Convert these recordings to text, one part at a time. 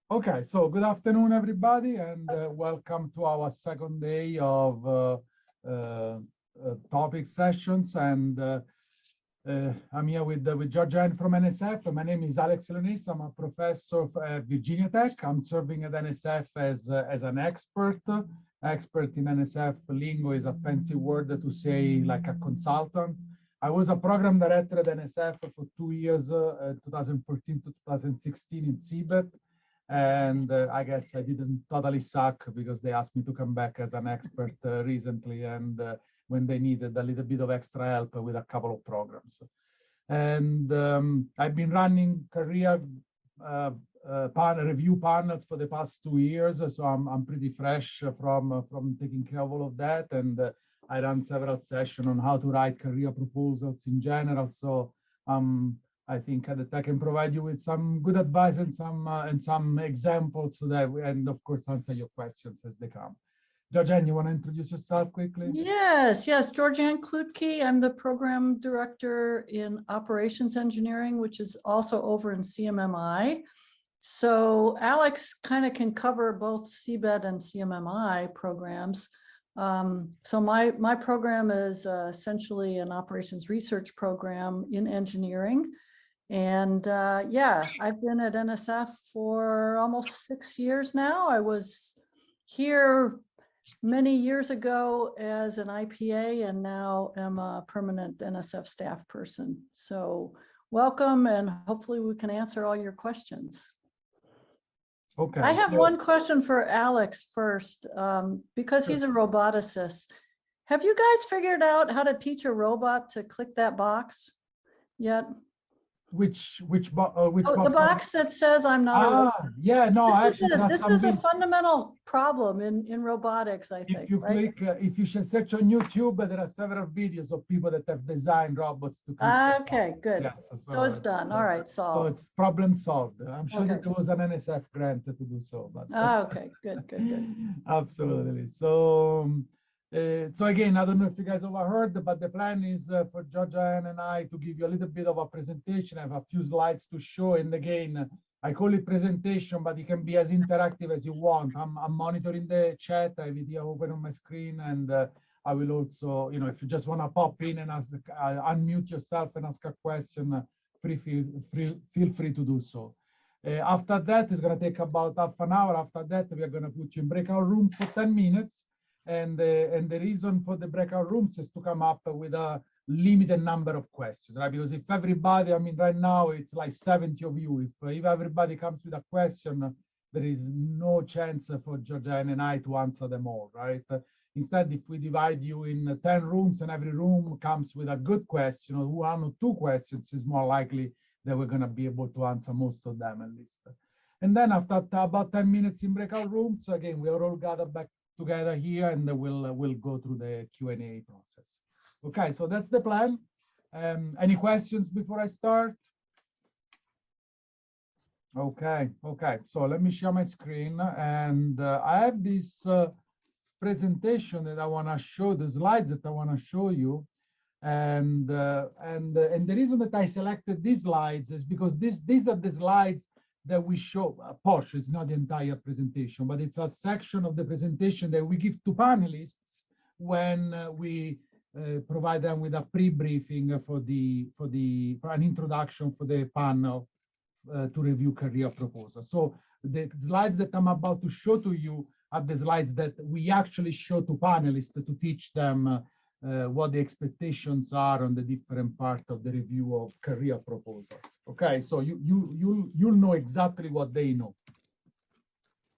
Okay, so good afternoon, everybody, and welcome to our second day of topic sessions. And I'm here with Georgia from NSF. My name is Alex Leonessa. I'm a professor at Virginia Tech. I'm serving at NSF as an expert. Expert in NSF lingo is a fancy word to say like a consultant. I was a program director at NSF for 2 years, 2014 to 2016 in CBET. And I guess I didn't totally suck because they asked me to come back as an expert recently, and when they needed a little bit of extra help with a couple of programs. And I've been running career review panels for the past 2 years, so I'm pretty fresh from taking care of all of that. And I ran several sessions on how to write career proposals in general. So I think that I can provide you with some good advice and some examples so that and of course answer your questions as they come. Georgianne, you want to introduce yourself quickly? Yes, Georgianne Klutke. I'm the program director in operations engineering, which is also over in CMMI. So Alex kind of can cover both CBET and CMMI programs. So my program is essentially an operations research program in engineering. And yeah, I've been at NSF for almost 6 years now. I was here many years ago as an IPA and now am a permanent NSF staff person. So welcome, and hopefully we can answer all your questions. Okay. I have one question for Alex first, because he's a roboticist. Have you guys figured out how to teach a robot to click that box yet? Which the box that says I'm not a robot. Yeah, no, This is a fundamental problem in robotics, I think. If you click, if you should search on YouTube, there are several videos of people that have designed robots to click. Okay, good. Yes, so it's done. All right, solved. So it's problem solved. I'm sure Okay. that there was an NSF grant to do so. But Okay, good. Absolutely. So again, I don't know if you guys overheard, but the plan is for Georgia and I to give you a little bit of a presentation. I have a few slides to show, and again, I call it presentation, but it can be as interactive as you want. I'm monitoring the chat. I have it here open on my screen, and I will also, if you just want to pop in and ask, unmute yourself and ask a question, feel free to do so. After that, it's going to take about half an hour. After that, we are going to put you in breakout rooms for 10 minutes. And the reason for the breakout rooms is to come up with a limited number of questions, right? Because if everybody, I mean, right now it's like 70 of you. If everybody comes with a question, there is no chance for Georgianne and I to answer them all, right? Instead, if we divide you in 10 rooms and every room comes with a good question or 1 or 2 questions, it's more likely that we're going to be able to answer most of them at least. And then after about 10 minutes in breakout rooms, again, we are all gathered back together here, and we'll go through the Q&A process. Okay, so that's the plan. Any questions before I start? Okay. So let me share my screen, and I have this presentation that I want to show, the slides that I want to show you, and the reason that I selected these slides is because these are the slides that we show. A portion, it's not the entire presentation, but it's a section of the presentation that we give to panelists when we provide them with a pre-briefing for an introduction for the panel to review career proposals. So the slides that I'm about to show to you are the slides that we actually show to panelists to teach them what the expectations are on the different part of the review of career proposals. Okay, so you'll know exactly what they know.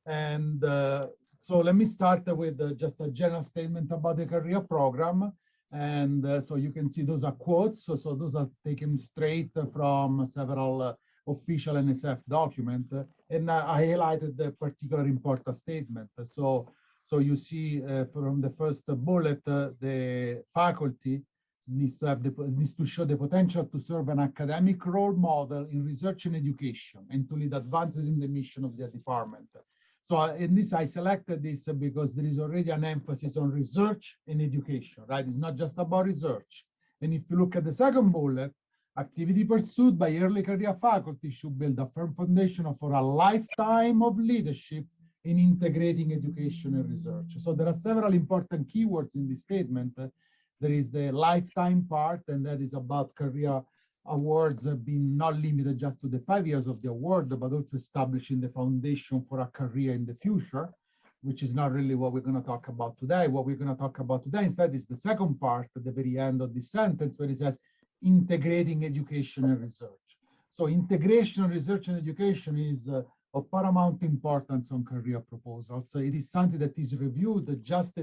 And so let me start with just a general statement about the career program. And so you can see those are quotes. So those are taken straight from several official NSF documents. And I highlighted the particular important statement. So you see from the first bullet, the faculty needs to show the potential to serve an academic role model in research and education and to lead advances in the mission of their department. So in this, I selected this because there is already an emphasis on research and education, right? It's not just about research. And if you look at the second bullet, Activity pursued by early career faculty should build a firm foundation for a lifetime of leadership in integrating education and research. So there are several important keywords in this statement. There is the lifetime part, and that is about career awards being not limited just to the 5 years of the award, but also establishing the foundation for a career in the future, which is not really what we're going to talk about today. What we're going to talk about today instead is the second part at the very end of this sentence, where it says integrating education and research. So integration, research, and education is of paramount importance on career proposals. So it is something that is reviewed just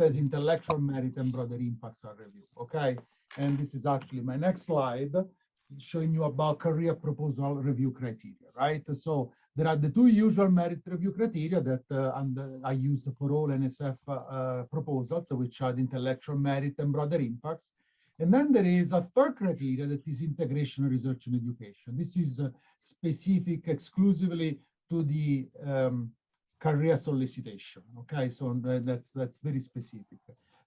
as intellectual merit and broader impacts are reviewed, okay? And this is actually my next slide, showing you about career proposal review criteria, right? So there are the two usual merit review criteria that I use for all NSF proposals, which are the intellectual merit and broader impacts. And then there is a third criteria that is integration, research, and education. This is specific exclusively to the career solicitation, okay? So that's very specific.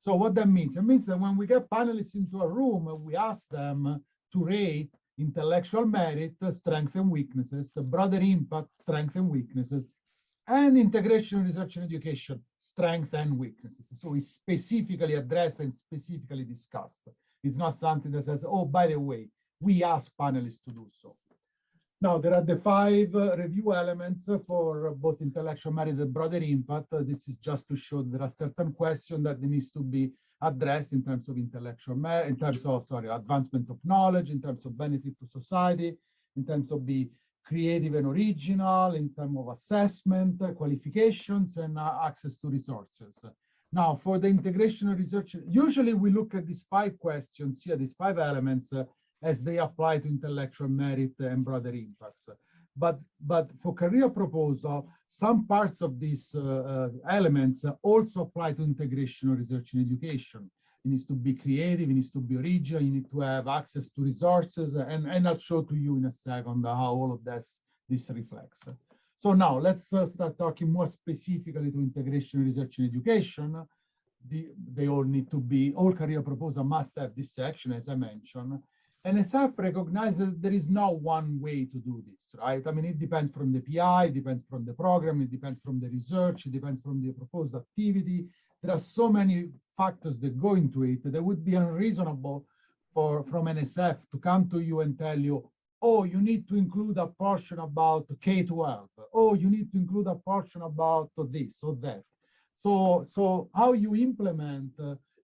So what that means? It means that when we get panelists into a room, we ask them to rate intellectual merit, strengths and weaknesses, broader impact, strengths and weaknesses, and integration, research, and education, strengths and weaknesses. So it's specifically addressed and specifically discussed. It's not something that says, oh, by the way, we ask panelists to do so. Now, there are the 5 review elements for both intellectual merit and broader impact. This is just to show there are certain questions that needs to be addressed in terms of intellectual merit, in terms of, advancement of knowledge, in terms of benefit to society, in terms of be creative and original, in terms of assessment, qualifications, and access to resources. Now, for the integration and research, usually we look at these 5 questions here, these 5 elements, as they apply to intellectual merit and broader impacts. But for career proposal, some parts of these elements also apply to integration or research and education. It needs to be creative, it needs to be original, you need to have access to resources, and I'll show to you in a second how all of this reflects. So now let's start talking more specifically to integration, research, and education. They all need to be, all career proposal must have this section, as I mentioned. NSF recognizes that there is no one way to do this, right? I mean, it depends from the PI, it depends from the program, it depends from the research, it depends from the proposed activity. There are so many factors that go into it that would be unreasonable from NSF to come to you and tell you, oh, you need to include a portion about K-12. Oh, you need to include a portion about this or that. So how you implement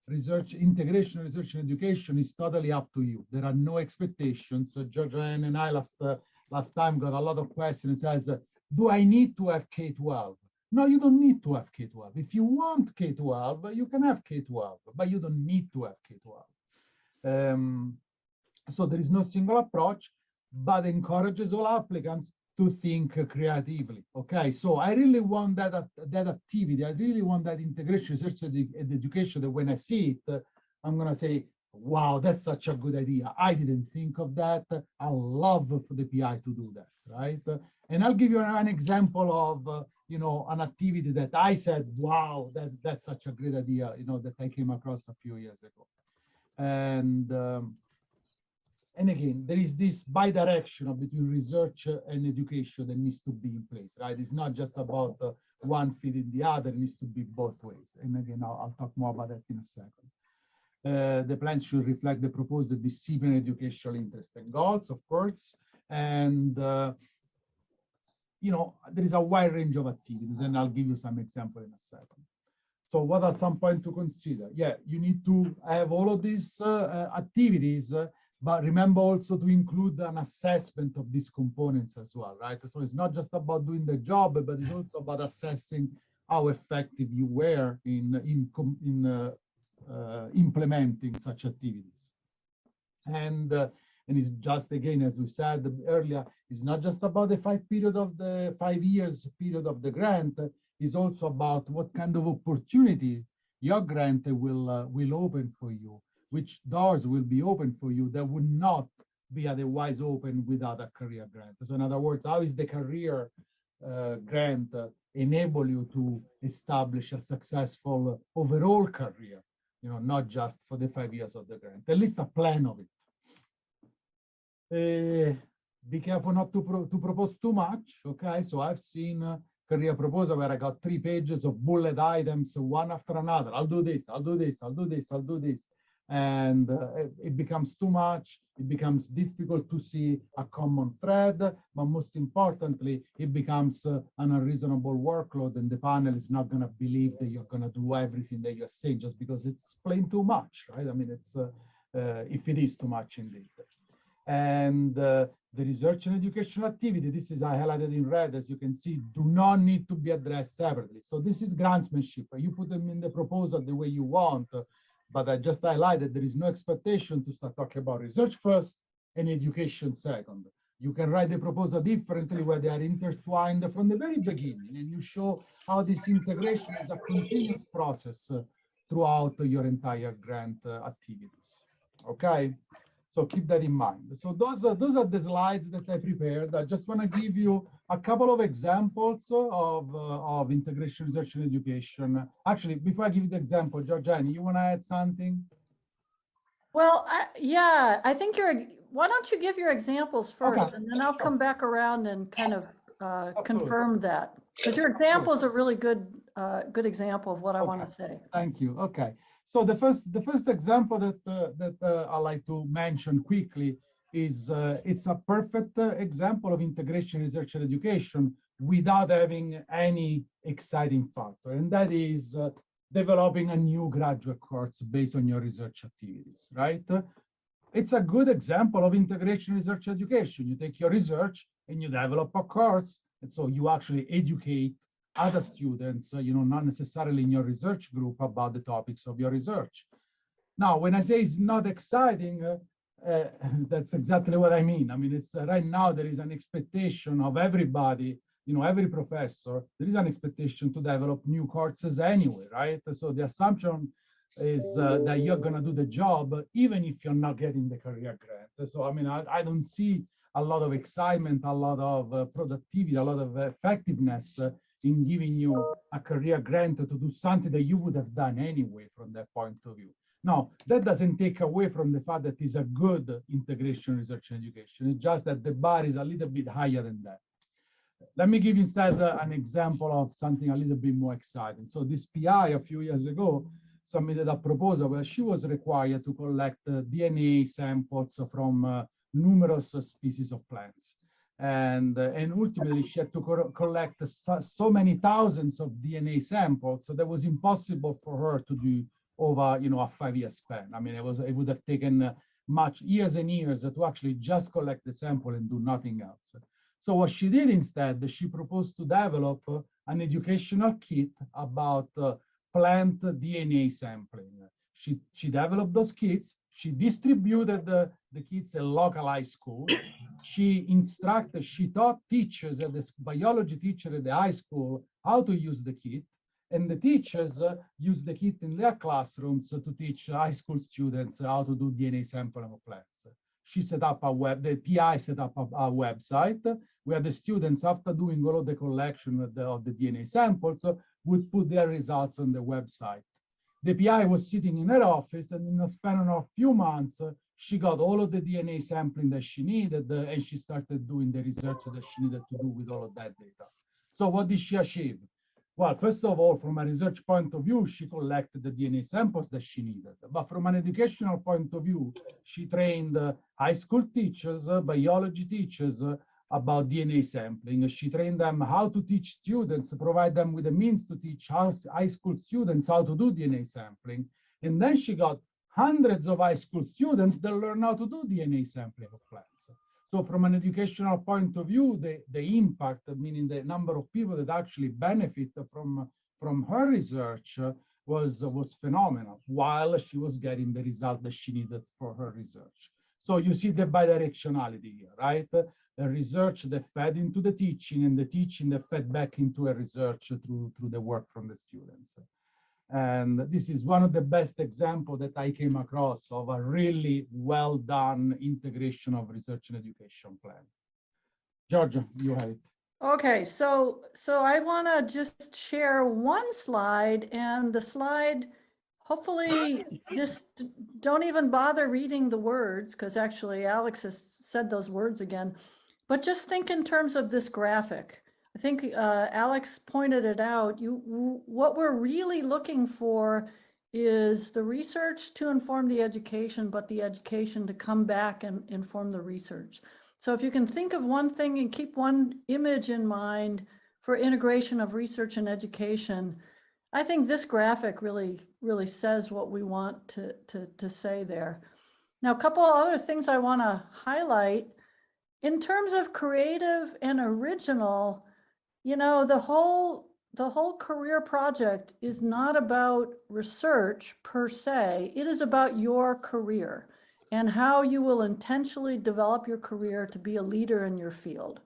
research, integration, research, and education is totally up to you. There are no expectations. So Georgia and I last time got a lot of questions. Says, do I need to have K-12? No, you don't need to have K-12. If you want K-12, you can have K-12, but you don't need to have K-12. So there is no single approach, but encourages all applicants to think creatively. Okay, so I really want that activity. I really want that integration, research, and education that when I see it, I'm going to say, wow, that's such a good idea. I didn't think of that. I love for the PI to do that, right? And I'll give you an example of, an activity that I said, wow, that's such a great idea, that I came across a few years ago. And again, there is this bidirectional between research and education that needs to be in place, right? It's not just about one feeding the other, it needs to be both ways. And again, I'll talk more about that in a second. The plans should reflect the proposed discipline, educational interest and goals, of course. And, there is a wide range of activities, and I'll give you some example in a second. So what are some points to consider? Yeah, you need to have all of these activities, but remember also to include an assessment of these components as well, right? So it's not just about doing the job, but it's also about assessing how effective you were in implementing such activities. And it's just, again, as we said earlier, it's not just about the 5 years period of the grant. It's also about what kind of opportunity your grant will open for you, which doors will be open for you that would not be otherwise open without a career grant. So in other words, how is the career grant enable you to establish a successful overall career, not just for the 5 years of the grant, at least a plan of it. Be careful not to propose too much, okay? So I've seen career proposal where I got 3 pages of bullet items, one after another. I'll do this, I'll do this, I'll do this, I'll do this. And it becomes too much. It becomes difficult to see a common thread, but most importantly, it becomes an unreasonable workload, and the panel is not going to believe that you're going to do everything that you're saying just because it's plain too much, right? I mean, it's if it is too much indeed. And the research and education activity, this is highlighted in red, as you can see, do not need to be addressed separately. So this is grantsmanship. You put them in the proposal the way you want, but I just highlighted there is no expectation to start talking about research first and education second. You can write the proposal differently where they are intertwined from the very beginning, and you show how this integration is a continuous process throughout your entire grant activities. Okay? So keep that in mind. So those are the slides that I prepared. I just want to give you a couple of examples of integration research and education. Actually, before I give you the example, Georgiana, you want to add something? Well, yeah, I think why don't you give your examples first, Okay, and then I'll come back around and kind of confirm that. Because your Absolutely. example is a really good example of what I want to say. Thank you. Okay. So the first example that I like to mention quickly is it's a perfect example of integration research and education without having any exciting factor, and that is developing a new graduate course based on your research activities, right? It's a good example of integration research education. You take your research and you develop a course, and so you actually educate other students, not necessarily in your research group, about the topics of your research. Now, when I say it's not exciting, that's exactly what I mean. I mean, it's right now there is an expectation of everybody, every professor, there is an expectation to develop new courses anyway, right? So the assumption is that you're going to do the job, even if you're not getting the career grant. So, I mean, I don't see a lot of excitement, a lot of productivity, a lot of effectiveness in giving you a career grant to do something that you would have done anyway from that point of view. Now, that doesn't take away from the fact that it's a good integration research and education. It's just that the bar is a little bit higher than that. Let me give you instead an example of something a little bit more exciting. So this PI a few years ago submitted a proposal where she was required to collect DNA samples from numerous species of plants. And ultimately she had to collect so many thousands of DNA samples, so that was impossible for her to do over a 5-year span. I mean, it would have taken years and years to actually just collect the sample and do nothing else. So what she did instead, she proposed to develop an educational kit about plant DNA sampling. She developed those kits. She distributed the kits at localized schools. She taught teachers, the biology teacher at the high school, how to use the kit. And the teachers use the kit in their classrooms to teach high school students how to do DNA sampling of plants. She set up the PI set up a website where the students, after doing all of the collection of the DNA samples, would put their results on the website. The PI was sitting in her office, and in a span of a few months, she got all of the DNA sampling that she needed, and she started doing the research that she needed to do with all of that data. So what did she achieve? Well, first of all, from a research point of view, she collected the DNA samples that she needed. But from an educational point of view, she trained high school teachers, biology teachers, about DNA sampling. She trained them how to teach students, provide them with the means to teach high school students how to do DNA sampling. And then she got hundreds of high school students that learn how to do DNA sampling of plants. So from an educational point of view, the impact, meaning the number of people that actually benefit from her research was phenomenal, while she was getting the result that she needed for her research. So you see the bidirectionality here, right? The research that fed into the teaching, and the teaching that fed back into a research through the work from the students. And this is one of the best examples that I came across of a really well done integration of research and education plan. Georgia, you have it. Okay, so I want to just share one slide, and the slide hopefully don't even bother reading the words, because actually Alex has said those words again, but just think in terms of this graphic. I think Alex pointed it out. What we're really looking for is the research to inform the education, but the education to come back and inform the research. So if you can think of one thing and keep one image in mind for integration of research and education, I think this graphic really says what we want to say there. Now, a couple of other things I want to highlight. In terms of creative and original, you know, the whole career project is not about research per se. It is about your career and how you will intentionally develop your career to be a leader in your field.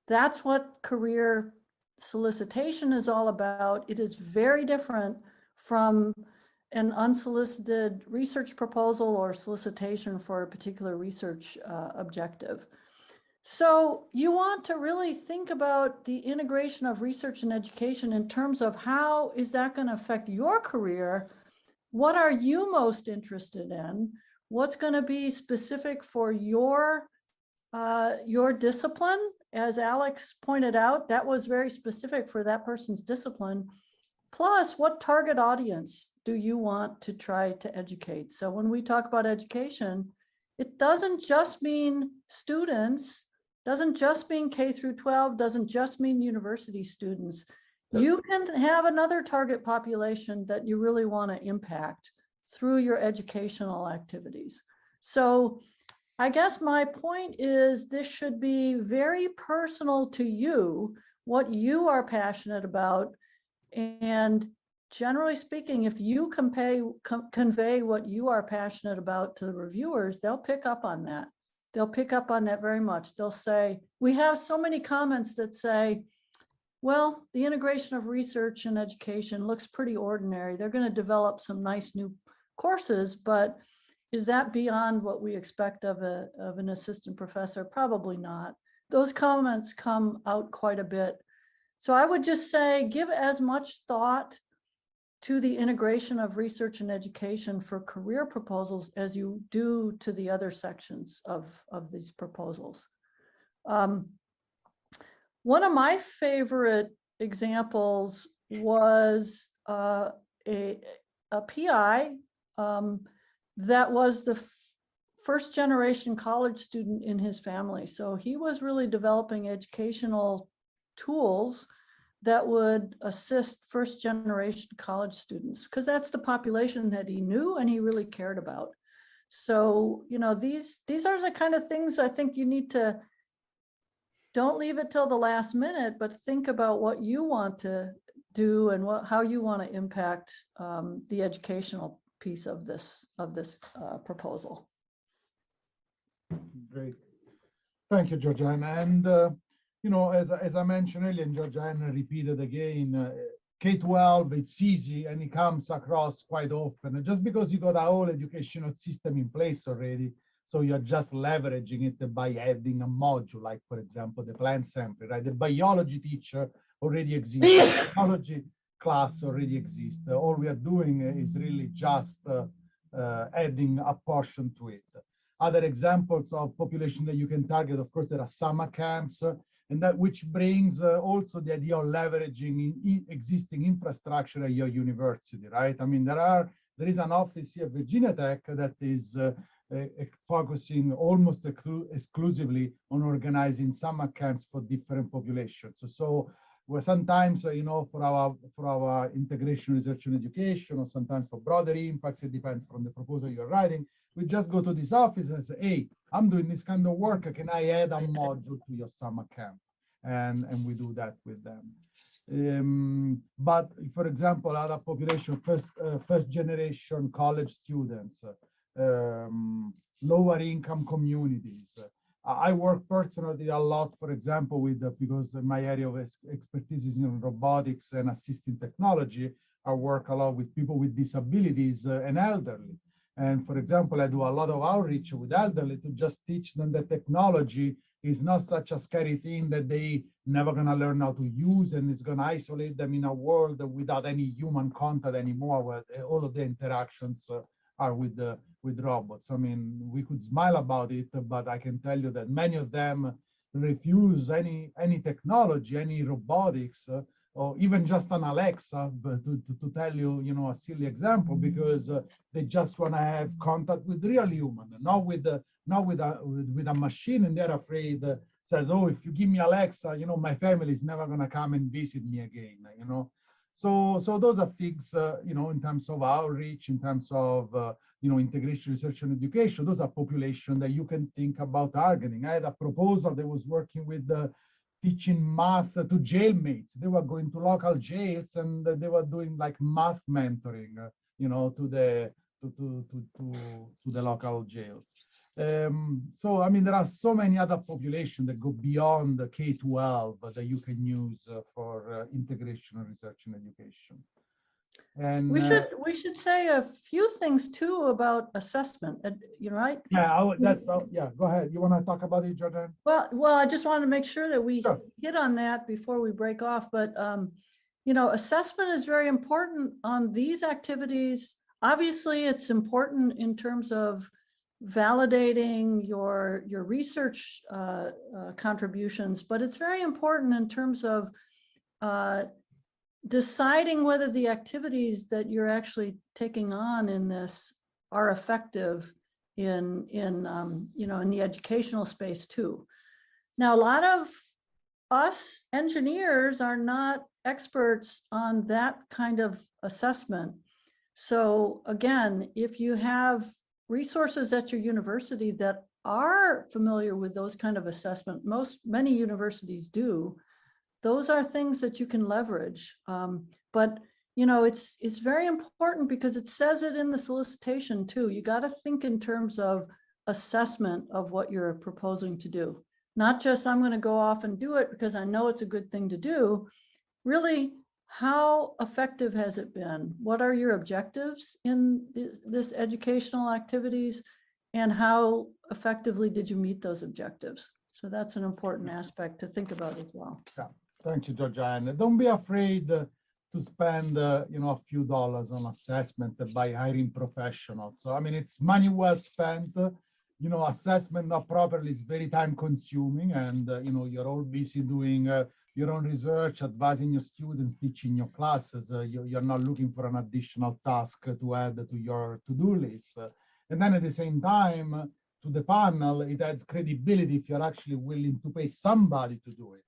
That's what career solicitation is all about. It is very different from an unsolicited research proposal or solicitation for a particular research objective. So you want to really think about the integration of research and education in terms of how is that going to affect your career? What are you most interested in? What's going to be specific for your discipline? As Alex pointed out, that was very specific for that person's discipline. Plus, what target audience do you want to try to educate? So when we talk about education, it doesn't just mean students, doesn't just mean K through 12, doesn't just mean university students. You can have another target population that you really want to impact through your educational activities. So I guess my point is this should be very personal to you, what you are passionate about. And generally speaking, if you convey what you are passionate about to the reviewers, they'll pick up on that. They'll pick up on that very much. They'll say, we have so many comments that say, well, the integration of research and education looks pretty ordinary. They're going to develop some nice new courses, but is that beyond what we expect of an assistant professor? Probably not. Those comments come out quite a bit. So I would just say, give as much thought to the integration of research and education for career proposals as you do to the other sections of these proposals. One of my favorite examples was a PI that was the first generation college student in his family. So he was really developing educational tools that would assist first generation college students, because that's the population that he knew and he really cared about. So, you know, these are the kind of things I think you need to, don't leave it till the last minute, but think about what you want to do and how you want to impact the educational piece of this proposal. Great. Thank you, Georgiana. And you know, as I mentioned earlier, and Georgiana repeated again, K-12, it's easy and it comes across quite often. And just because you got a whole educational system in place already, so you're just leveraging it by adding a module, like, for example, the plant sample, right? The biology teacher already exists, the biology class already exists. All we are doing is really just adding a portion to it. Other examples of population that you can target, of course, there are summer camps, and that which brings also the idea of leveraging existing infrastructure at your university, right? I mean, there is an office here at Virginia Tech that is focusing almost exclusively on organizing summer camps for different populations. So where sometimes, you know, for our integration research and education, or sometimes for broader impacts, it depends from the proposal you're writing, we just go to this office and say, hey, I'm doing this kind of work, can I add a module to your summer camp? And we do that with them. But for example, other population, first generation college students, lower income communities. I work personally a lot, for example, with because my area of expertise is in robotics and assistive technology. I work a lot with people with disabilities and elderly. And for example, I do a lot of outreach with elderly to just teach them the technology is not such a scary thing that they never gonna learn how to use, and it's gonna isolate them in a world without any human contact anymore, where all of the interactions are with robots. I mean, we could smile about it, but I can tell you that many of them refuse any technology, any robotics, or even just an Alexa, but to tell you, a silly example, because they just want to have contact with real human, not with a machine, and they're afraid. Says, oh, if you give me Alexa, my family is never going to come and visit me again. So those are things, in terms of outreach, in terms of integration, research, and education. Those are population that you can think about targeting. I had a proposal that was working with teaching math to jailmates. They were going to local jails and they were doing like math mentoring, to the local jails. So I mean, there are so many other populations that go beyond the K-12 that you can use for integration, research, and education. And we should say a few things too about assessment, right? yeah, yeah. Go ahead. You want to talk about it, Jordan? Well, I just wanted to make sure that we Sure. hit on that before we break off. But assessment is very important on these activities. Obviously, it's important in terms of validating your research contributions, but it's very important in terms of deciding whether the activities that you're actually taking on in this are effective in the educational space too. Now, a lot of us engineers are not experts on that kind of assessment. So again, if you have resources at your university that are familiar with those kind of assessment, many universities do, those are things that you can leverage. But it's very important because it says it in the solicitation too. You got to think in terms of assessment of what you're proposing to do. Not just I'm going to go off and do it because I know it's a good thing to do. Really, how effective has it been? What are your objectives in this educational activities? And how effectively did you meet those objectives? So that's an important aspect to think about as well. Yeah. Thank you, Georgiana. Don't be afraid to spend, a few dollars on assessment by hiring professionals. So, I mean, it's money well spent. Assessment not properly is very time consuming, and, you're all busy doing your own research, advising your students, teaching your classes. You're not looking for an additional task to add to your to-do list. And then at the same time, to the panel, it adds credibility if you're actually willing to pay somebody to do it.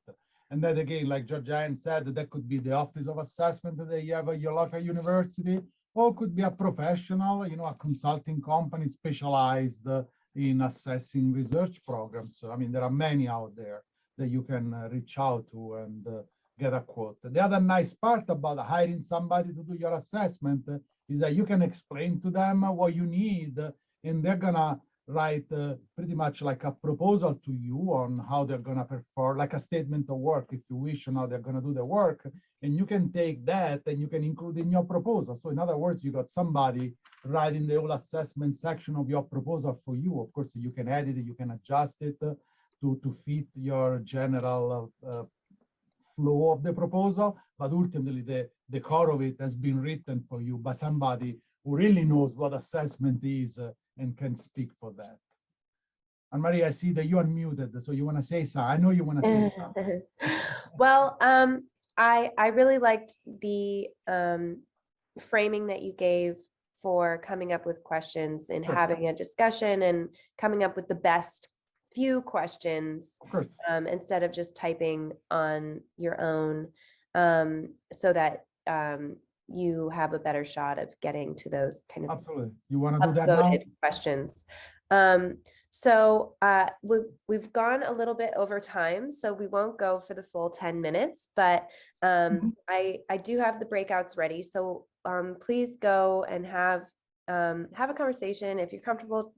And then again, like Georgiana said, that could be the Office of Assessment that you have at your local university, or it could be a professional, a consulting company specialized in assessing research programs. So, I mean, there are many out there that you can reach out to and get a quote. The other nice part about hiring somebody to do your assessment is that you can explain to them what you need, and they're gonna write pretty much like a proposal to you on how they're going to perform, like a statement of work, if you wish, on how they're going to do the work. And you can take that and you can include in your proposal. So in other words, you got somebody writing the whole assessment section of your proposal for you. Of course, you can edit it, you can adjust it to fit your general flow of the proposal, but ultimately the core of it has been written for you by somebody who really knows what assessment is and can speak for that. And Marie, I see that you unmuted, so you want to say something. I know you want to say something. Well, I really liked the framing that you gave for coming up with questions and having a discussion and coming up with the best few questions, of course, instead of just typing on your own, so that you have a better shot of getting to those kind of absolutely. You want to do that now? Questions. So we've gone a little bit over time, so we won't go for the full 10 minutes, but I do have the breakouts ready. So please go and have a conversation if you're comfortable,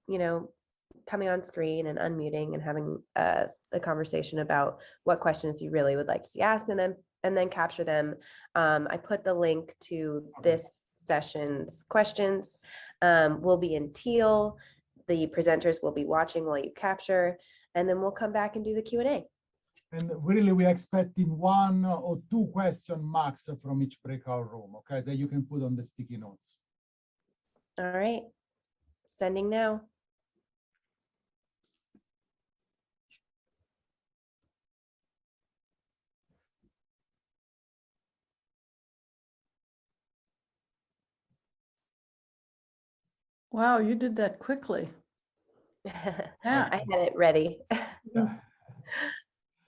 coming on screen and unmuting and having a conversation about what questions you really would like to see asked, and then capture them. I put the link to this session's questions will be in teal. The presenters will be watching while you capture. and then we'll come back and do the Q&A. And really, we're expecting 1 or 2 questions max from each breakout room, okay, that you can put on the sticky notes. All right, sending now. Wow, you did that quickly. I had it ready. Yeah.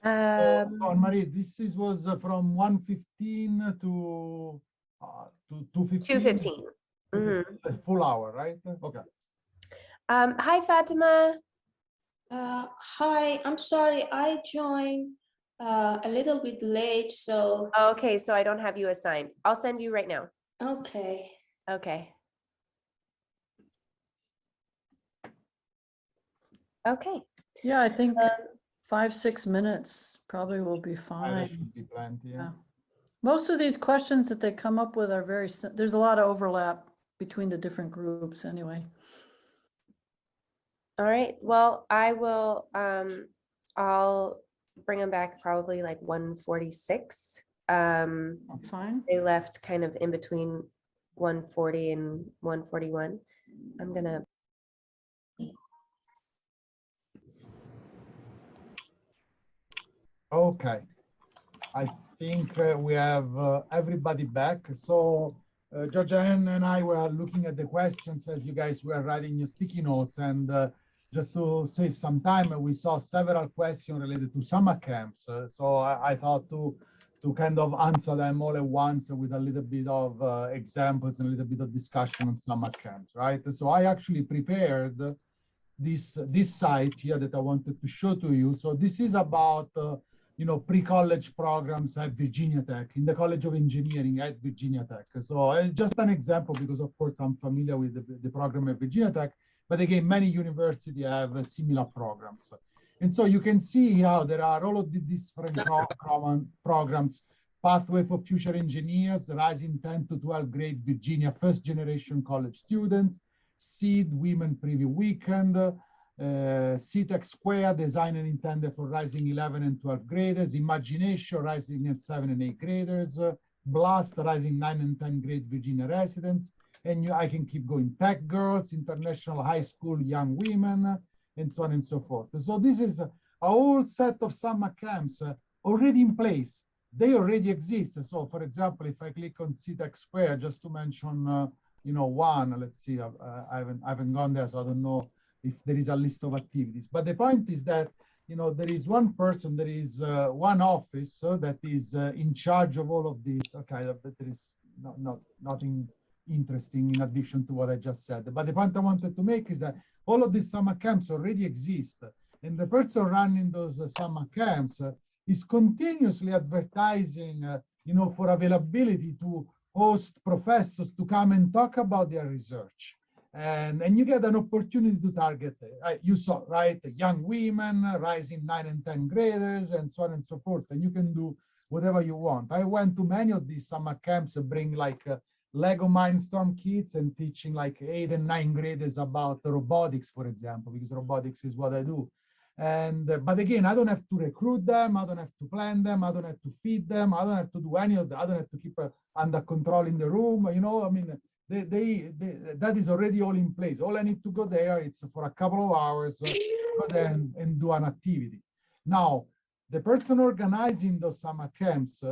So, Marie, was from 1:15 to 2:15. 2:15. A full hour, right? Okay. Hi, Fatima. Hi, I'm sorry, I joined a little bit late, so Okay, so I don't have you assigned. I'll send you right now. okay. Okay. Okay. Yeah, I think 5-6 minutes probably will be That fine. should be plenty. Yeah. Most of these questions that they come up with are there's a lot of overlap between the different groups anyway. All right. Well, I will, I'll bring them back probably like 1:46. Fine. They left kind of in between 1:40 and 1:41. I'm gonna. Okay. I think we have everybody back. So Georgia and I were looking at the questions as you guys were writing your sticky notes. And just to save some time, we saw several questions related to summer camps. So I thought to kind of answer them all at once with a little bit of examples and a little bit of discussion on summer camps, right? So I actually prepared this site here that I wanted to show to you. So this is about pre-college programs at Virginia Tech, in the College of Engineering at Virginia Tech. So just an example, because of course I'm familiar with the program at Virginia Tech, but again, many universities have similar programs. And so you can see how there are all of the different programs: Pathway for Future Engineers, Rising 10 to 12 grade Virginia first generation college students, SEED Women Preview Weekend, CTEC Square, designed and intended for rising 11 and 12 graders, Imagination, rising at 7 and 8 graders, Blast, rising 9 and 10 grade Virginia residents, and I can keep going, Tech Girls, International High School Young Women, and so on and so forth. So this is a whole set of summer camps already in place. They already exist. So for example, if I click on CTEC Square, just to mention one, let's see, I haven't gone there, so I don't know if there is a list of activities. But the point is that, there is one person, there is one office that is in charge of all of this. Okay, but there is nothing interesting in addition to what I just said. But the point I wanted to make is that all of these summer camps already exist. And the person running those summer camps is continuously advertising, for availability to host professors to come and talk about their research. And you get an opportunity to target, you saw, right, young women, rising 9 and 10 graders, and so on and so forth. And you can do whatever you want. I went to many of these summer camps and bring like Lego Mindstorm kits and teaching like 8 and 9 graders about robotics, for example, because robotics is what I do. And but again, I don't have to recruit them, I don't have to plan them, I don't have to feed them, I don't have to do any of that, I don't have to keep under control in the room, that is already all in place. All I need to go there, it's for a couple of hours, go there and do an activity. Now, the person organizing those summer camps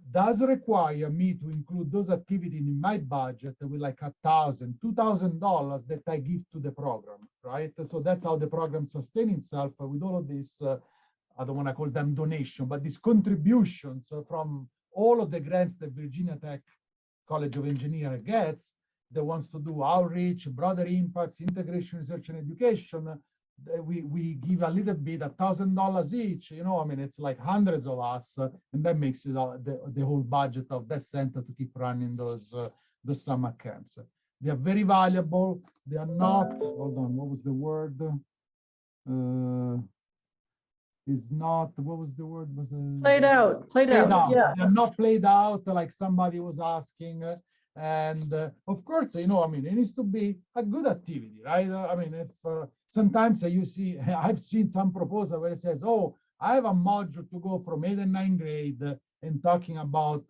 does require me to include those activities in my budget with like $1,000, $2,000 that I give to the program, right? So that's how the program sustains itself with all of this, I don't want to call them donation, but these contributions from all of the grants that Virginia Tech College of Engineering gets, that wants to do outreach, broader impacts, integration, research, and education. We give a little bit, $1,000 each, it's like hundreds of us, and that makes it the whole budget of that center to keep running those summer camps. They are very valuable. They are not, hold on, what was the word? Is not, what was the word? Played out. Yeah. They're not played out like somebody was asking. And of course, it needs to be a good activity, right? If sometimes you see, I've seen some proposal where it says, oh, I have a module to go from 8th and 9th grade and talking about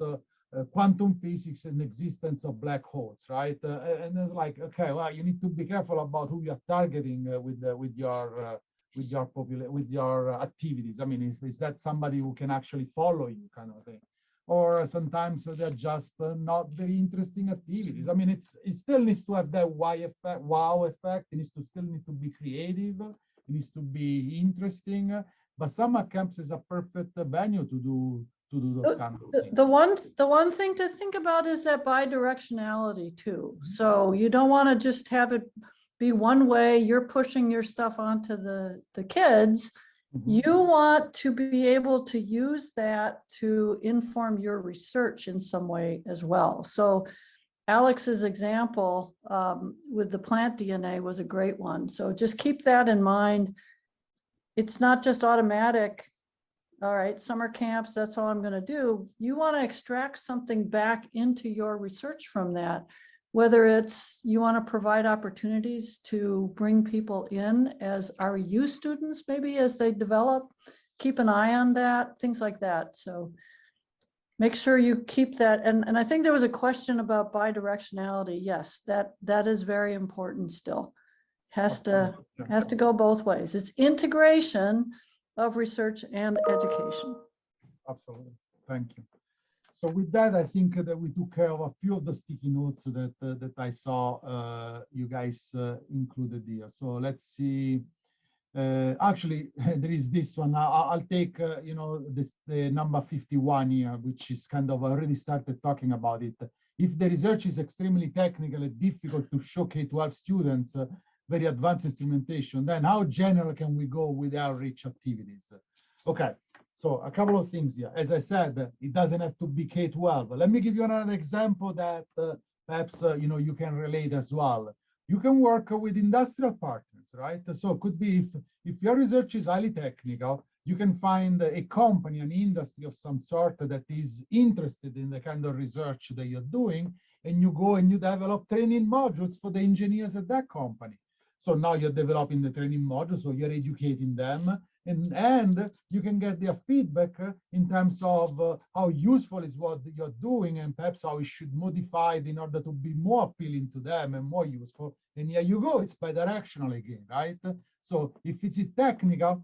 quantum physics and existence of black holes, right? And it's like, okay, well, you need to be careful about who you're targeting with your activities. I mean, is that somebody who can actually follow you, kind of thing? Or sometimes they're just not very interesting activities. I mean, it still needs to have that wow effect. It needs to still need to be creative. It needs to be interesting. But summer camps is a perfect venue to do those kind of things. The one thing to think about is that bidirectionality too. So you don't want to just have it be one way. You're pushing your stuff onto the kids. Mhm. You want to be able to use that to inform your research in some way as well. So Alex's example with the plant DNA was a great one. So just keep that in mind. It's not just automatic. All right, summer camps, that's all I'm going to do. You want to extract something back into your research from that, whether it's you want to provide opportunities to bring people in as REU students, maybe as they develop, keep an eye on that, things like that. So make sure you keep that. And I think there was a question about bidirectionality. Yes, that is very important still. Has to go both ways. It's integration of research and education. Absolutely. Thank you. So with that, I think that we took care of a few of the sticky notes that I saw you guys included here. So let's see. Actually, there is this one. I'll take the number 51 here, which is kind of already started talking about it. If the research is extremely technical and difficult to show K-12 students very advanced instrumentation, then how general can we go with outreach activities? Okay, so a couple of things here. As I said, it doesn't have to be K-12. Let me give you another example that perhaps you can relate as well. You can work with industrial partners, right? So it could be if your research is highly technical, you can find a company, an industry of some sort that is interested in the kind of research that you're doing, and you go and you develop training modules for the engineers at that company. So now you're developing the training modules, so you're educating them, and you can get their feedback in terms of how useful is what you're doing, and perhaps how it should modify it in order to be more appealing to them and more useful. And here you go, it's bidirectional again, right? So if it's technical,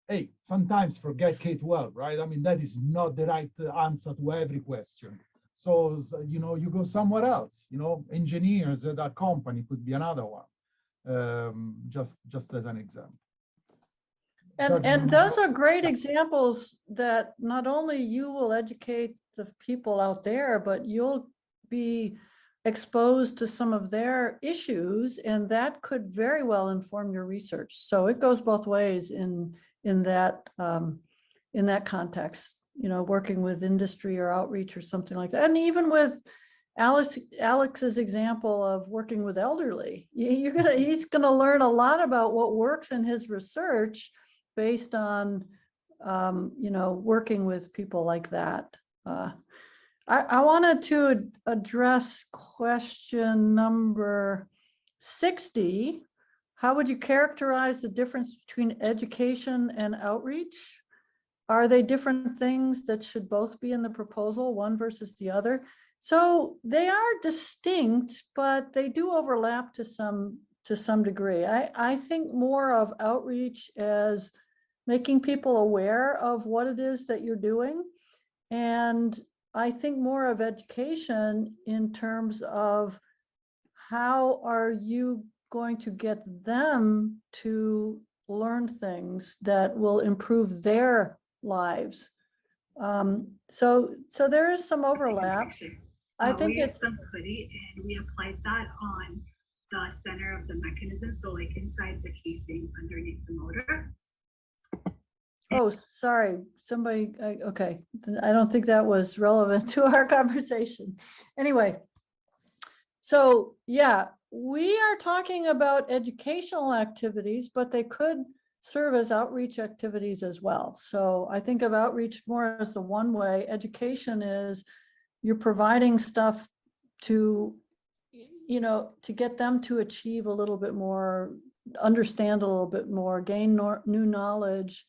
hey, sometimes forget K-12, right? I mean, that is not the right answer to every question. So you go somewhere else, engineers at that company could be another one. Just as an example. And those are great examples that not only you will educate the people out there, but you'll be exposed to some of their issues, and that could very well inform your research. So it goes both ways in that context, working with industry or outreach or something like that. And even with Alex's example of working with elderly, he's gonna learn a lot about what works in his research based on working with people like that. I wanted to address question number 60. How would you characterize the difference between education and outreach? Are they different things that should both be in the proposal, one versus the other? So they are distinct, but they do overlap to some degree. I think more of outreach as making people aware of what it is that you're doing. And I think more of education in terms of how are you going to get them to learn things that will improve their lives. So there is some overlap. I think it's some hoodie, and we applied that on the center of the mechanism, so like inside the casing underneath the motor. Oh, sorry, somebody, okay. I don't think that was relevant to our conversation. Anyway, so yeah, we are talking about educational activities, but they could serve as outreach activities as well. So I think of outreach more as the one way. Education is you're providing stuff to, to get them to achieve a little bit more understand a little bit more, gain new knowledge.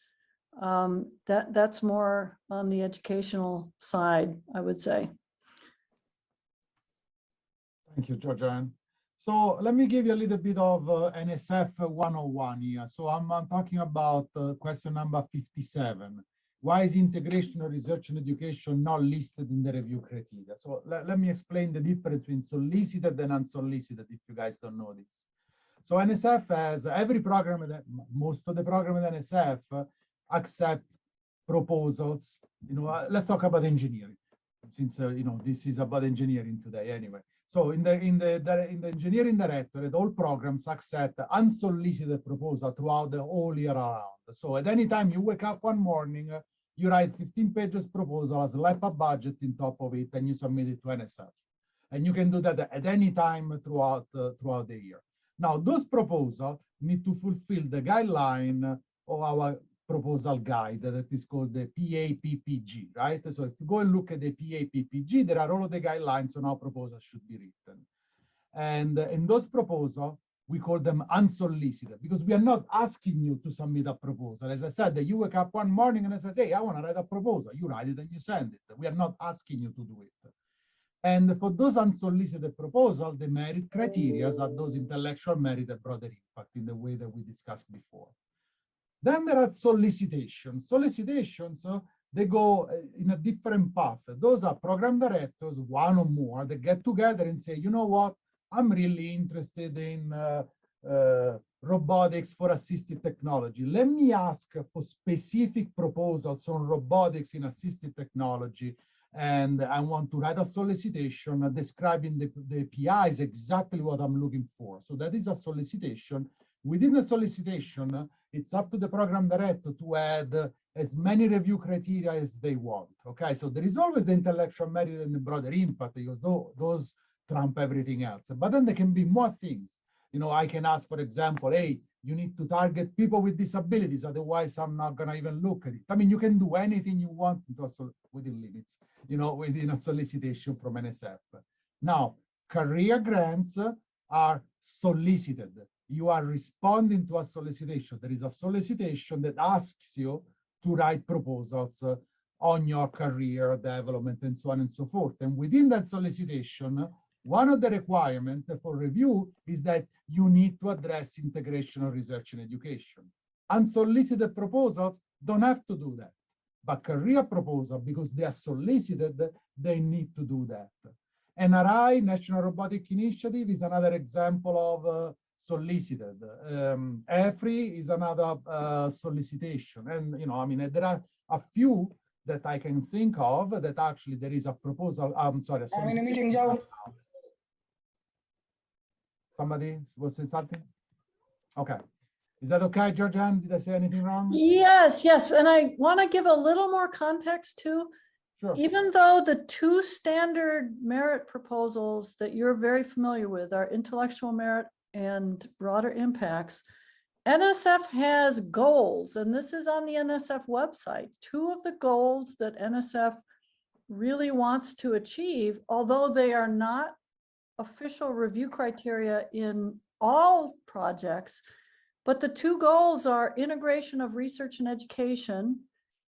That's more on the educational side, I would say. Thank you, Georgianne. So let me give you a little bit of NSF 101 here. So I'm talking about question number 57. Why is integration of research and education not listed in the review criteria? So let me explain the difference between solicited and unsolicited, if you guys don't know this. So NSF has every program, most of the program at NSF accept proposals. Let's talk about engineering, since this is about engineering today anyway. So in the engineering directorate, all programs accept unsolicited proposal throughout the whole year around. So at any time you wake up one morning, you write 15 pages proposal, slap a budget in top of it, and you submit it to NSF. And you can do that at any time throughout the year. Now, those proposals need to fulfill the guideline of our proposal guide that is called the PAPPG, right? So if you go and look at the PAPPG, there are all of the guidelines on how proposals should be written. And in those proposals, we call them unsolicited because we are not asking you to submit a proposal. As I said, that you wake up one morning and I say, hey, I want to write a proposal. You write it and you send it. We are not asking you to do it. And for those unsolicited proposals, the merit criteria are those intellectual merit and broader impact in the way that we discussed before. Then there are solicitations. Solicitations, they go in a different path. Those are program directors, one or more, that get together and say, you know what, I'm really interested in robotics for assistive technology. Let me ask for specific proposals on robotics in assistive technology. And I want to write a solicitation describing the PIs, exactly what I'm looking for. So that is a solicitation. Within the solicitation, it's up to the program director to add as many review criteria as they want. Okay, so there is always the intellectual merit and the broader impact because those trump everything else. But then there can be more things. I can ask, for example, hey, you need to target people with disabilities, otherwise I'm not gonna even look at it. I mean, you can do anything you want within limits, within a solicitation from NSF. Now, career grants are solicited. You are responding to a solicitation. There is a solicitation that asks you to write proposals on your career development and so on and so forth. And within that solicitation, one of the requirements for review is that you need to address integration of research and education. Unsolicited proposals don't have to do that. But career proposals, because they are solicited, they need to do that. NRI, National Robotic Initiative, is another example of solicited. EFRI is another solicitation. And, I mean, there are a few that I can think of that actually there is a proposal. I'm sorry. I'm in a meeting, Joe. Somebody will say something? Okay. Is that okay, Georgianne? Did I say anything wrong? Yes. And I want to give a little more context too. Sure. Even though the two standard merit proposals that you're very familiar with are intellectual merit and broader impacts, NSF has goals, and this is on the NSF website. Two of the goals that NSF really wants to achieve, although they are not official review criteria in all projects, but the two goals are integration of research and education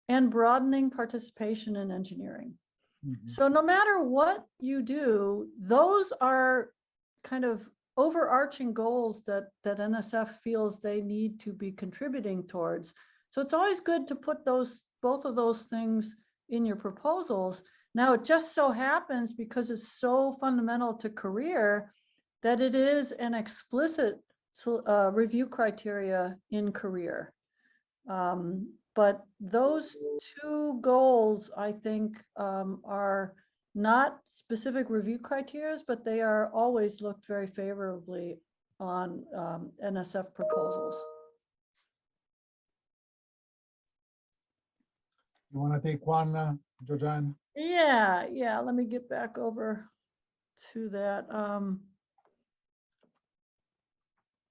and broadening participation in engineering. Mm-hmm. So no matter what you do, those are kind of overarching goals that NSF feels they need to be contributing towards. So it's always good to put both of those things in your proposals. Now, it just so happens, because it's so fundamental to career, that it is an explicit review criteria in career. But those two goals, I think, are not specific review criteria, but they are always looked very favorably on NSF proposals. You want to take one, Georgianne? Yeah. Let me get back over to that.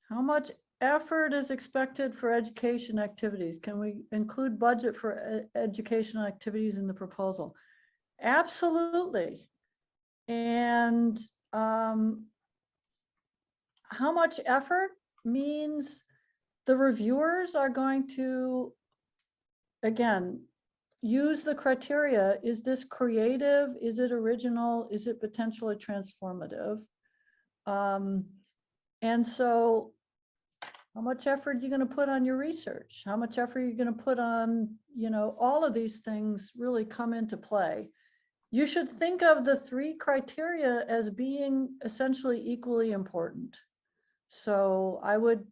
How much effort is expected for education activities? Can we include budget for educational activities in the proposal? Absolutely. And how much effort means the reviewers are going to, again, use the criteria. Is this creative? Is it original? Is it potentially transformative? And so how much effort are you going to put on your research? How much effort are you going to put on, all of these things really come into play. You should think of the 3 criteria as being essentially equally important. So I would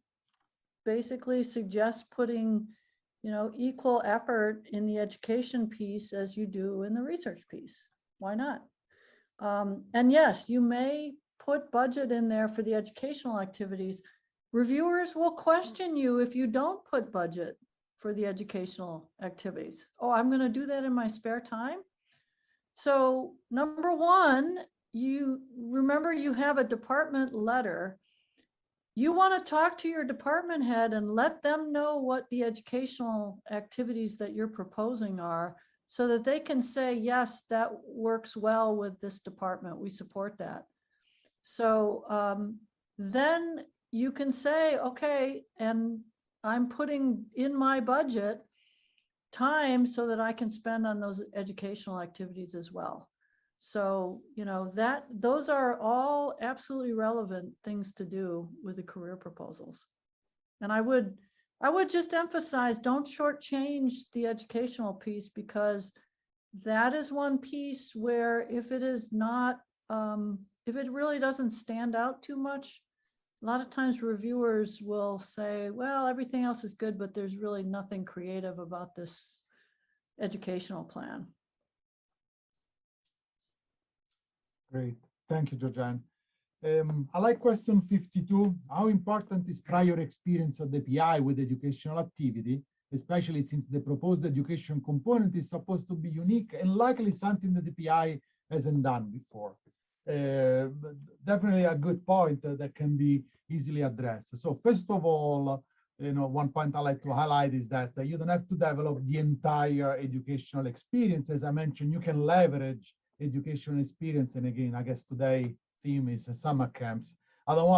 basically suggest putting, equal effort in the education piece as you do in the research piece. Why not? And yes, you may put budget in there for the educational activities. Reviewers will question you if you don't put budget for the educational activities. Oh, I'm going to do that in my spare time. So number 1, you remember you have a department letter. You want to talk to your department head and let them know what the educational activities that you're proposing are, so that they can say, yes, that works well with this department. We support that. So then you can say, okay, and I'm putting in my budget time so that I can spend on those educational activities as well. So, those are all absolutely relevant things to do with the career proposals. And I would just emphasize, don't shortchange the educational piece, because that is one piece where if it is not, if it really doesn't stand out too much, a lot of times reviewers will say, well, everything else is good, but there's really nothing creative about this educational plan. Great. Thank you, Georgianne. I like question 52. How important is prior experience of the PI with educational activity, especially since the proposed education component is supposed to be unique and likely something that the PI hasn't done before? Definitely a good point that can be easily addressed. So first of all, one point I like to highlight is that you don't have to develop the entire educational experience. As I mentioned, you can leverage educational experience. And again, I guess today theme is summer camps. I don't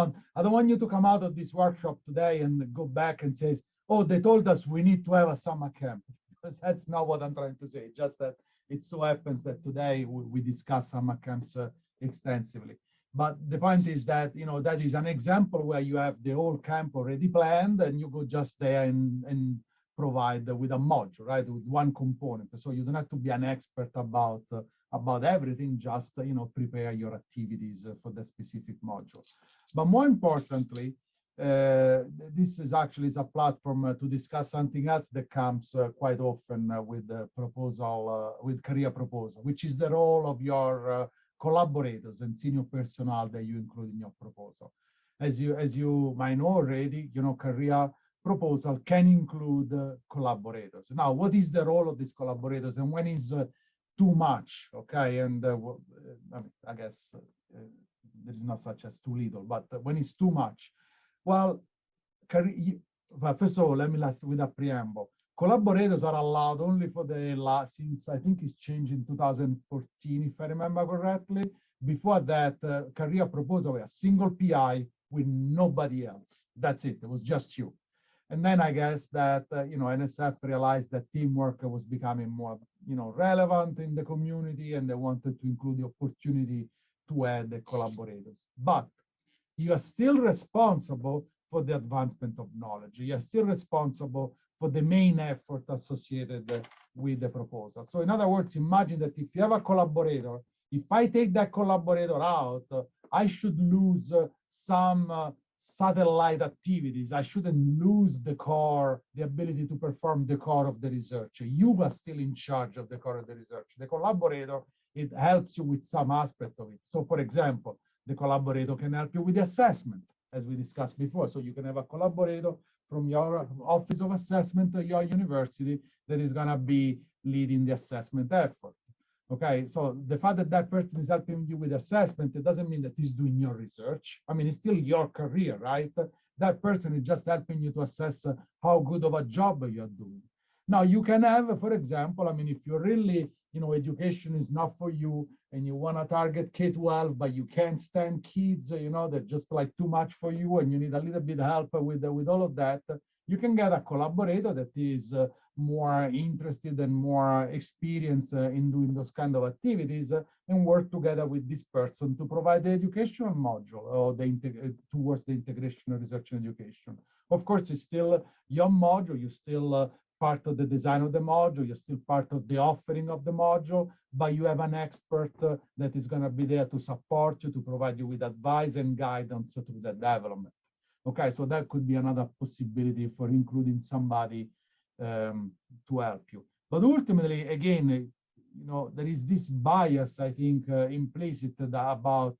want you to come out of this workshop today and go back and say, oh, they told us we need to have a summer camp. Because that's not what I'm trying to say. Just that it so happens that today we discuss summer camps extensively. But the point is that, that is an example where you have the whole camp already planned and you go just there and provide with a module, right, with one component. So you don't have to be an expert about everything, just, prepare your activities for the specific module. But more importantly, this is actually a platform to discuss something else that comes quite often with the proposal, with career proposal, which is the role of your collaborators and senior personnel that you include in your proposal. As you might know already, career proposal can include collaborators. Now, what is the role of these collaborators and when is too much? Okay, and I guess there is no such as too little, but when it's too much, well, first of all, let me last with a preamble. Collaborators are allowed only for the last, since I think it's changed in 2014, if I remember correctly. Before that, career proposal were a single PI with nobody else. That's it. It was just you. And then I guess that, NSF realized that teamwork was becoming more, relevant in the community, and they wanted to include the opportunity to add the collaborators. But you are still responsible for the advancement of knowledge. You are still responsible for the main effort associated with the proposal. So in other words, imagine that if you have a collaborator, if I take that collaborator out, I should lose some satellite activities. I shouldn't lose the core, the ability to perform the core of the research. You are still in charge of the core of the research. The collaborator, it helps you with some aspect of it. So for example, the collaborator can help you with the assessment, as we discussed before. So you can have a collaborator from your Office of Assessment at your university that is going to be leading the assessment effort. Okay, so the fact that that person is helping you with assessment, it doesn't mean that he's doing your research. I mean, it's still your career, right? That person is just helping you to assess how good of a job you're doing. Now, you can have, for example, I mean, if you're really, education is not for you and you want to target K-12, but you can't stand kids, they're just like too much for you and you need a little bit of help with all of that, You can get a collaborator that is more interested and more experienced in doing those kind of activities and work together with this person to provide the educational module or towards the integration of research and education. Of course, it's still your module, you're still part of the design of the module, you're still part of the offering of the module, but you have an expert that is going to be there to support you, to provide you with advice and guidance through the development. Okay, so that could be another possibility for including somebody to help you. But ultimately, again, you know, there is this bias, I think, implicit about,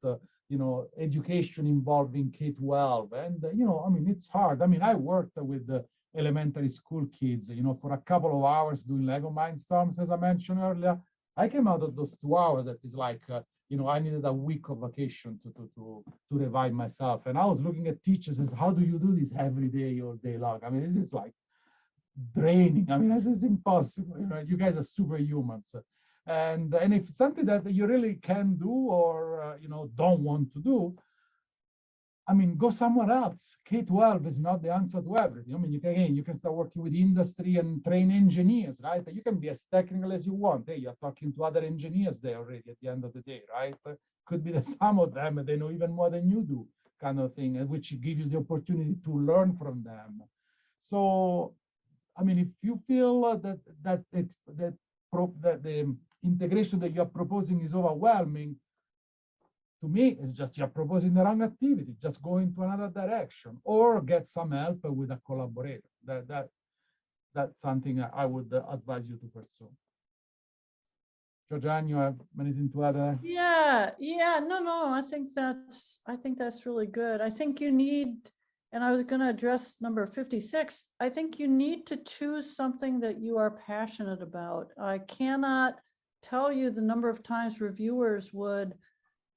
you know, education involving K-12. And, you know, I mean, it's hard. I mean, I worked with the elementary school kids, you know, for a couple of hours doing Lego Mindstorms, as I mentioned earlier. I came out of those 2 hours that is like, you know, I needed a week of vacation to revive myself. And I was looking at teachers as, how do you do this every day or day long? I mean, this is like draining. I mean, this is impossible. You know, you guys are superhumans. And if it's something that you really can do or, you know, don't want to do, I mean, go somewhere else. K-12 is not the answer to everything. I mean, you can start working with industry and train engineers, right? You can be as technical as you want. Hey, you're talking to other engineers there already at the end of the day, right? Could be that some of them, they know even more than you do, kind of thing, which gives you the opportunity to learn from them. So, I mean, if you feel that the integration that you're proposing is overwhelming, to me, it's just you're proposing the wrong activity. Just go into another direction or get some help with a collaborator. That's something I would advise you to pursue. Georgianne, you have anything to add? Yeah, no, I think that's really good. I think you need, and I was going to address number 56. I think you need to choose something that you are passionate about. I cannot tell you the number of times reviewers would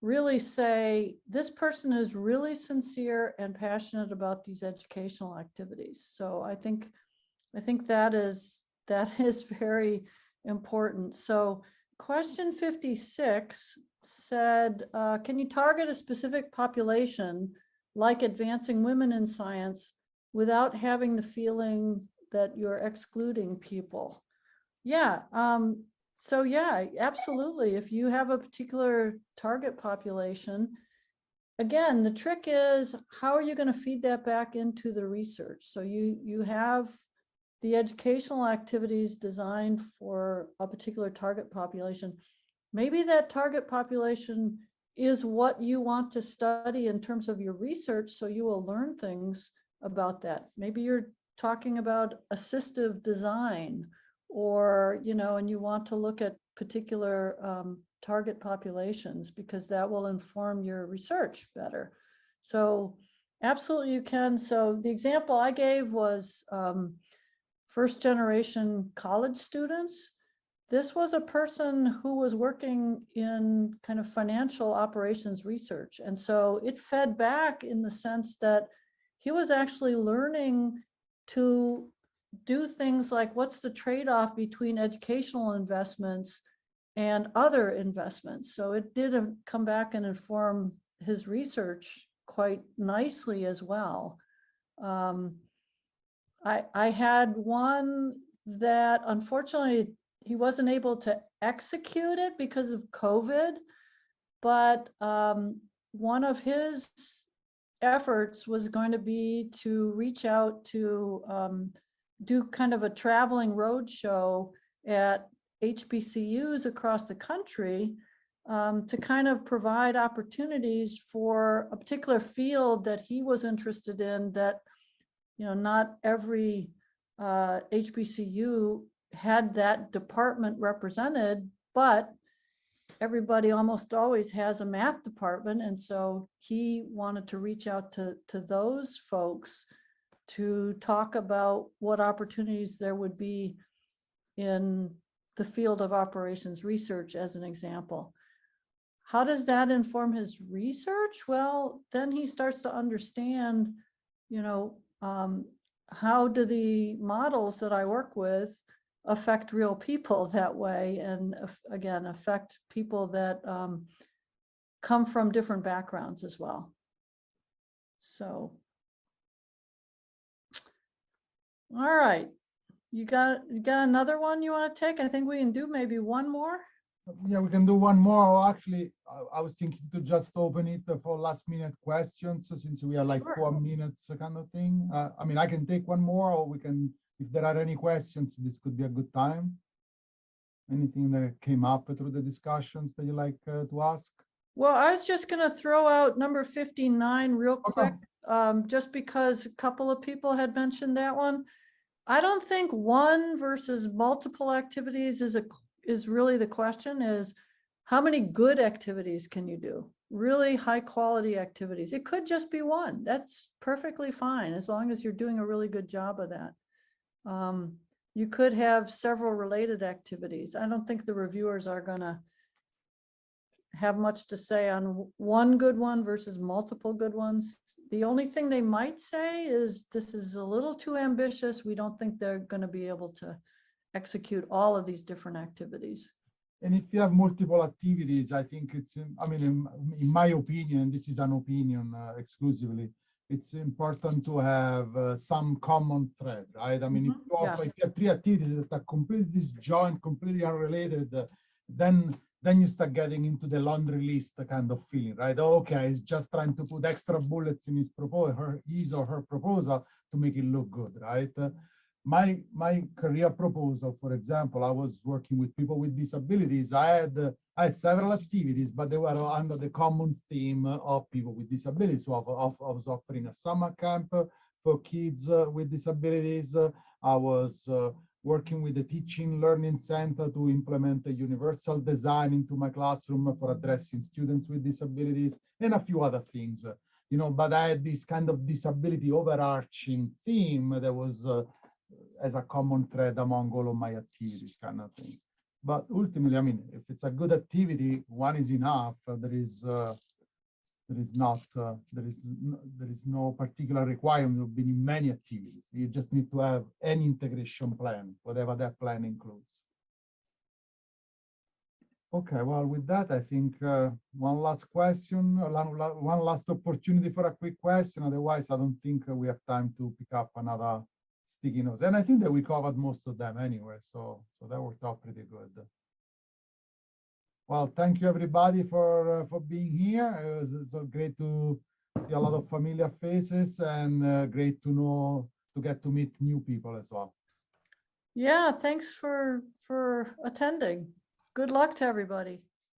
really say, this person is really sincere and passionate about these educational activities. So I think that is very important. So question 56 said, can you target a specific population like advancing women in science without having the feeling that you're excluding people? Yeah. So yeah, absolutely. If you have a particular target population, again, the trick is, how are you going to feed that back into the research? So you have the educational activities designed for a particular target population. Maybe that target population is what you want to study in terms of your research, so you will learn things about that. Maybe you're talking about assistive design, or, you know, and you want to look at particular target populations, because that will inform your research better. So absolutely you can. So the example I gave was first generation college students. This was a person who was working in kind of financial operations research. And so it fed back in the sense that he was actually learning to do things like, what's the trade-off between educational investments and other investments. So it did come back and inform his research quite nicely as well. I had one that unfortunately he wasn't able to execute it because of COVID, but one of his efforts was going to be to reach out to do kind of a traveling road show at HBCUs across the country to kind of provide opportunities for a particular field that he was interested in, that, you know, not every HBCU had that department represented, but everybody almost always has a math department. And so he wanted to reach out to those folks to talk about what opportunities there would be in the field of operations research, as an example. How does that inform his research? Well, then he starts to understand, you know, how do the models that I work with affect real people that way, and again, affect people that come from different backgrounds as well. So All right. You got another one you want to take? I think we can do maybe one more. Yeah, we can do one more. Or actually, I was thinking to just open it for last minute questions. So since we are like Sure. 4 minutes kind of thing. I mean, I can take one more, or we can, if there are any questions, this could be a good time. Anything that came up through the discussions that you like to ask? Well, I was just going to throw out number 59 real Okay. quick, just because a couple of people had mentioned that one. I don't think one versus multiple activities is really the question. Is how many good activities can you do? Really high quality activities. It could just be one. That's perfectly fine as long as you're doing a really good job of that. You could have several related activities. I don't think the reviewers are going to have much to say on one good one versus multiple good ones. The only thing they might say is this is a little too ambitious. We don't think they're going to be able to execute all of these different activities. And if you have multiple activities, I think it's, I mean, in my opinion, this is an opinion exclusively, it's important to have some common thread, right? I mean, if you Yeah. offer, if you have 3 activities that are completely disjoint, completely unrelated, then you start getting into the laundry list kind of feeling, right? Oh, okay, he's just trying to put extra bullets in his or her proposal to make it look good, right? My career proposal, for example, I was working with people with disabilities. I had several activities, but they were under the common theme of people with disabilities. So I was offering a summer camp for kids with disabilities. I was working with the Teaching Learning Center to implement a universal design into my classroom for addressing students with disabilities, and a few other things. You know, but I had this kind of disability overarching theme that was as a common thread among all of my activities, kind of thing. But ultimately, I mean, if it's a good activity, one is enough. There is no particular requirement of being in many activities. You just need to have an integration plan, whatever that plan includes. Okay, well, with that, I think one last question, one last opportunity for a quick question. Otherwise, I don't think we have time to pick up another sticky notes. And I think that we covered most of them anyway, so that worked out pretty good. Well, thank you everybody for being here. It was so great to see a lot of familiar faces, and great to get to meet new people as well. Yeah, thanks for attending. Good luck to everybody.